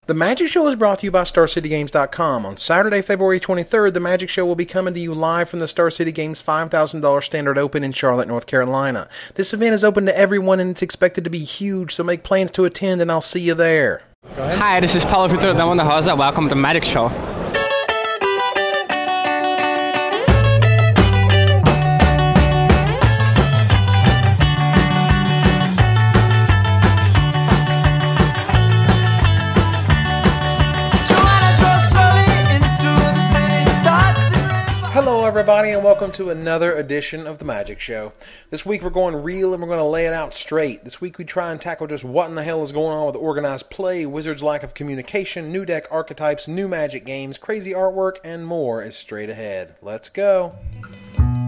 The Magic Show is brought to you by StarCityGames.com. On Saturday, February 23rd, the Magic Show will be coming to you live from the Star City Games $5,000 Standard Open in Charlotte, North Carolina. This event is open to everyone and it's expected to be huge, so make plans to attend and I'll see you there. Hi, this is Paulo Vitor da Onda Rosa. Welcome to Magic Show. Hello everybody and welcome to another edition of The Magic Show. This week we're going real and we're going to lay it out straight. This week we try and tackle just what in the hell is going on with organized play, Wizards' lack of communication, new deck archetypes, new Magic games, crazy artwork, and more is straight ahead. Let's go.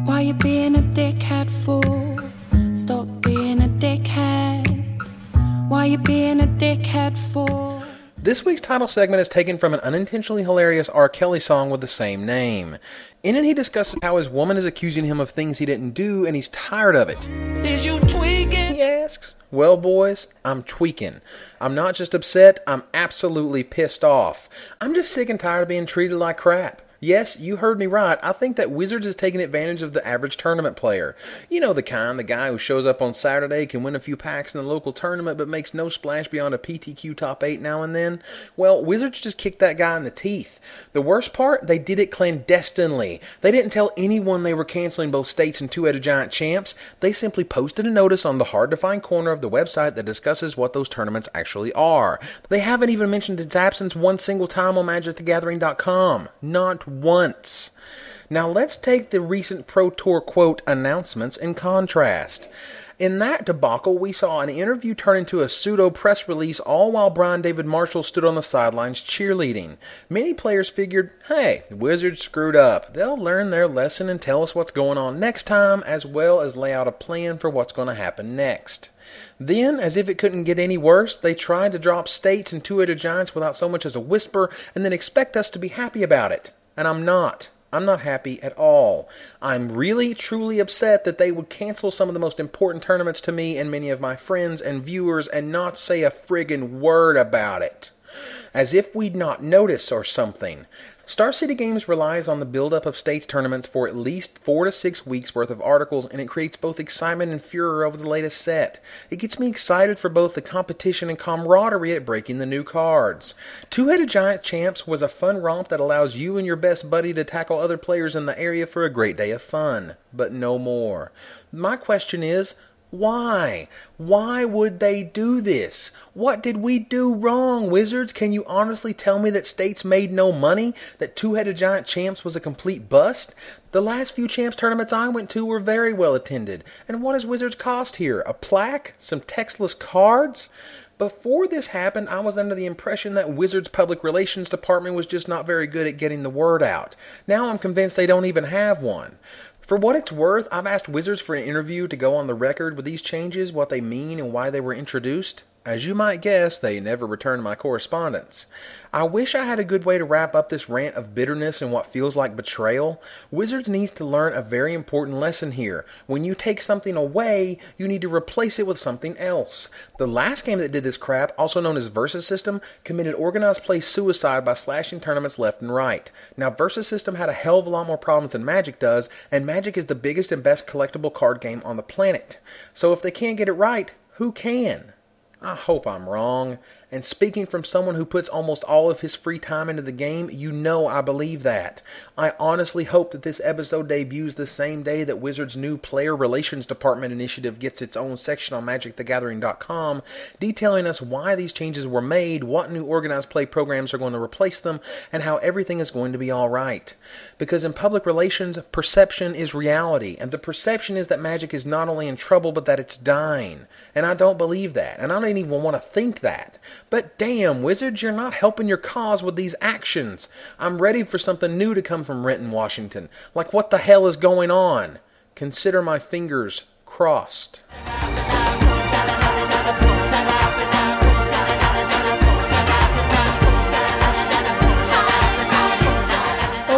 Why you being a dickhead for? Stop being a dickhead. Why you being a dickhead for? This week's title segment is taken from an unintentionally hilarious R. Kelly song with the same name. In it, he discusses how his woman is accusing him of things he didn't do, and he's tired of it. Is you tweaking? He asks. Well, boys, I'm tweaking. I'm not just upset, I'm absolutely pissed off. I'm just sick and tired of being treated like crap. Yes, you heard me right. I think that Wizards is taking advantage of the average tournament player. You know the kind, the guy who shows up on Saturday, can win a few packs in the local tournament, but makes no splash beyond a PTQ top 8 now and then. Well, Wizards just kicked that guy in the teeth. The worst part, they did it clandestinely. They didn't tell anyone they were canceling both states and two-headed giant champs. They simply posted a notice on the hard-to-find corner of the website that discusses what those tournaments actually are. They haven't even mentioned its absence one single time on MagicTheGathering.com. Not once. Now let's take the recent Pro Tour quote announcements in contrast. In that debacle, we saw an interview turn into a pseudo press release, all while Brian David Marshall stood on the sidelines cheerleading. Many players figured, hey, the Wizards screwed up. They'll learn their lesson and tell us what's going on next time, as well as lay out a plan for what's going to happen next. Then, as if it couldn't get any worse, they tried to drop states and two-headed giants without so much as a whisper, and then expect us to be happy about it. And I'm not. I'm not happy at all. I'm really, truly upset that they would cancel some of the most important tournaments to me and many of my friends and viewers and not say a friggin' word about it. As if we'd not notice or something. Star City Games relies on the build-up of states tournaments for at least 4 to 6 weeks worth of articles, and it creates both excitement and furor over the latest set. It gets me excited for both the competition and camaraderie at breaking the new cards. Two-Headed Giant Champs was a fun romp that allows you and your best buddy to tackle other players in the area for a great day of fun. But no more. My question is, why? Why would they do this? What did we do wrong, Wizards? Can you honestly tell me that states made no money? That Two-Headed Giant Champs was a complete bust? The last few Champs tournaments I went to were very well attended. And what does Wizards cost here? A plaque? Some textless cards? Before this happened, I was under the impression that Wizards' public relations department was just not very good at getting the word out. Now I'm convinced they don't even have one. For what it's worth, I've asked Wizards for an interview to go on the record with these changes, what they mean, and why they were introduced. As you might guess, they never returned my correspondence. I wish I had a good way to wrap up this rant of bitterness and what feels like betrayal. Wizards needs to learn a very important lesson here. When you take something away, you need to replace it with something else. The last game that did this crap, also known as Versus System, committed organized play suicide by slashing tournaments left and right. Now, Versus System had a hell of a lot more problems than Magic does, and Magic is the biggest and best collectible card game on the planet. So if they can't get it right, who can? I hope I'm wrong, and speaking from someone who puts almost all of his free time into the game, you know I believe that. I honestly hope that this episode debuts the same day that Wizards' new Player Relations Department initiative gets its own section on MagicTheGathering.com, detailing us why these changes were made, what new organized play programs are going to replace them, and how everything is going to be alright. Because in public relations, perception is reality, and the perception is that Magic is not only in trouble, but that it's dying. And I don't believe that, and I don't even want to think that. But damn, Wizards, you're not helping your cause with these actions. I'm ready for something new to come from Renton, Washington. Like, what the hell is going on? Consider my fingers crossed.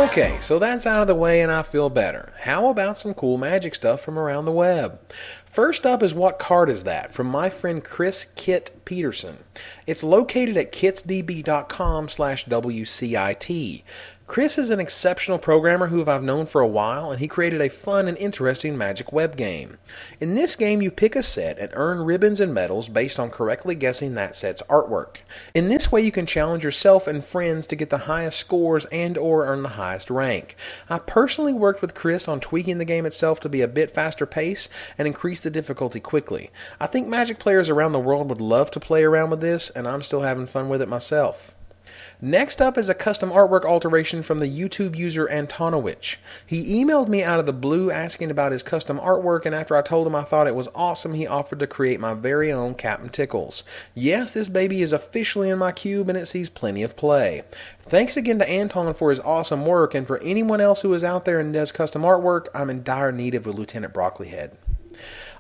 Okay, so that's out of the way and I feel better. How about some cool Magic stuff from around the web? First up is What Card Is That? From my friend Chris Kit Peterson. It's located at kitsdb.com/WCIT. Chris is an exceptional programmer who I've known for a while, and he created a fun and interesting Magic web game. In this game, you pick a set and earn ribbons and medals based on correctly guessing that set's artwork. In this way, you can challenge yourself and friends to get the highest scores and or earn the highest rank. I personally worked with Chris on tweaking the game itself to be a bit faster paced and increase the difficulty quickly. I think Magic players around the world would love to play around with this, and I'm still having fun with it myself. Next up is a custom artwork alteration from the YouTube user Antonowicz. He emailed me out of the blue asking about his custom artwork, and after I told him I thought it was awesome, he offered to create my very own Captain Tickles. Yes, this baby is officially in my cube and it sees plenty of play. Thanks again to Anton for his awesome work, and for anyone else who is out there and does custom artwork, I'm in dire need of a Lieutenant Broccolihead.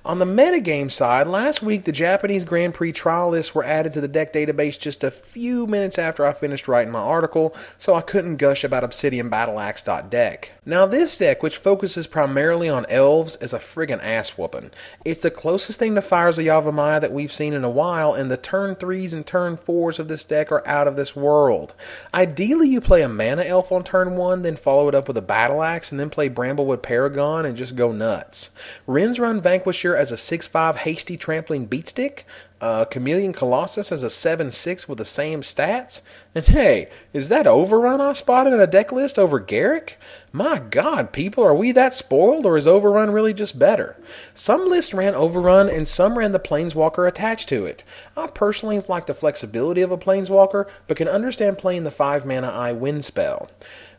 On the metagame side, last week the Japanese Grand Prix trial lists were added to the deck database just a few minutes after I finished writing my article, so I couldn't gush about Obsidian Battleaxe.deck. Now this deck, which focuses primarily on elves, is a friggin' ass-whoopin'. It's the closest thing to Fires of Yavimaya that we've seen in a while, and the turn 3s and turn 4s of this deck are out of this world. Ideally, you play a mana elf on turn 1, then follow it up with a Battleaxe, and then play Bramblewood Paragon and just go nuts. Rin's Run Vanquisher as a 6/5 hasty trampling beatstick, Chameleon Colossus as a 7/6 with the same stats, and hey, is that Overrun I spotted in a deck list over Garrick? My god, people, are we that spoiled, or is Overrun really just better? Some lists ran Overrun and some ran the Planeswalker attached to it. I personally like the flexibility of a Planeswalker, but can understand playing the 5-mana Wind spell.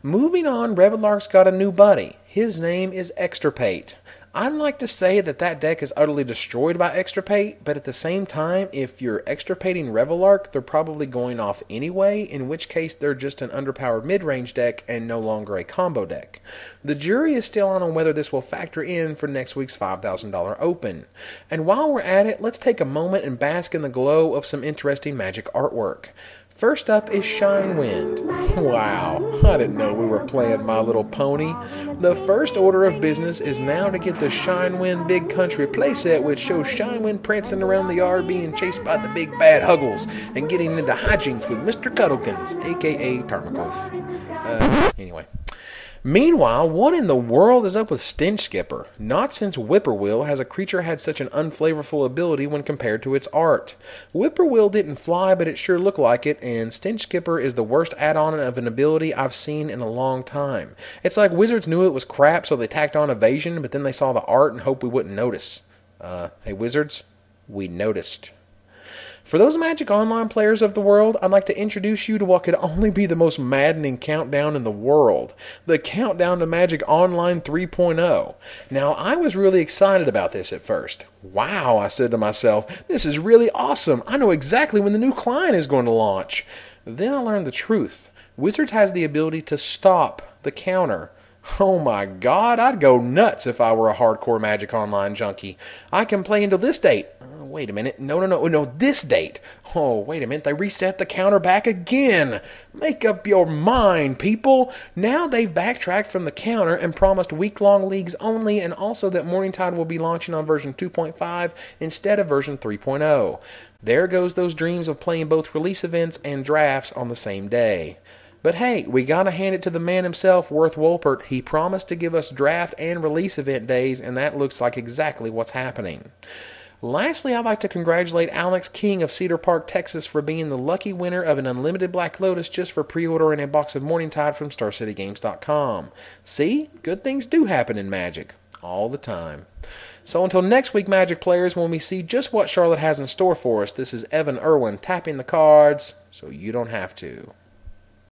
Moving on, Revelark's got a new buddy. His name is Extirpate. I'd like to say that that deck is utterly destroyed by Extirpate, but at the same time, if you're extirpating Revelark, they're probably going off anyway, in which case they're just an underpowered mid-range deck and no longer a combo deck. The jury is still on whether this will factor in for next week's $5,000 Open. And while we're at it, let's take a moment and bask in the glow of some interesting Magic artwork. First up is Shine Wind. Wow, I didn't know we were playing My Little Pony. The first order of business is now to get the Shine Wind Big Country playset, which shows Shine Wind prancing around the yard being chased by the big bad Huggles and getting into hijinks with Mr. Cuddlekins, aka Tarmogoyf. Anyway. Meanwhile, what in the world is up with Stench Skipper? Not since Whippoorwill has a creature had such an unflavorful ability when compared to its art. Whippoorwill didn't fly, but it sure looked like it, and Stench Skipper is the worst add-on of an ability I've seen in a long time. It's like Wizards knew it was crap, so they tacked on Evasion, but then they saw the art and hoped we wouldn't notice. Hey Wizards, we noticed. For those Magic Online players of the world, I'd like to introduce you to what could only be the most maddening countdown in the world. The countdown to Magic Online 3.0. Now, I was really excited about this at first. Wow, I said to myself, this is really awesome. I know exactly when the new client is going to launch. Then I learned the truth. Wizards has the ability to stop the counter. Oh my god, I'd go nuts if I were a hardcore Magic Online junkie. I can play until this date. Wait a minute. No, this date. Oh, wait a minute. They reset the counter back again. Make up your mind, people. Now they've backtracked from the counter and promised week-long leagues only, and also that Morningtide will be launching on version 2.5 instead of version 3.0. There goes those dreams of playing both release events and drafts on the same day. But hey, we gotta hand it to the man himself, Worth Wolpert. He promised to give us draft and release event days, and that looks like exactly what's happening. Lastly, I'd like to congratulate Alex King of Cedar Park, Texas for being the lucky winner of an unlimited Black Lotus just for pre-ordering a box of Morningtide from StarCityGames.com. See? Good things do happen in Magic. All the time. So until next week, Magic players, when we see just what Charlotte has in store for us, this is Evan Irwin tapping the cards so you don't have to.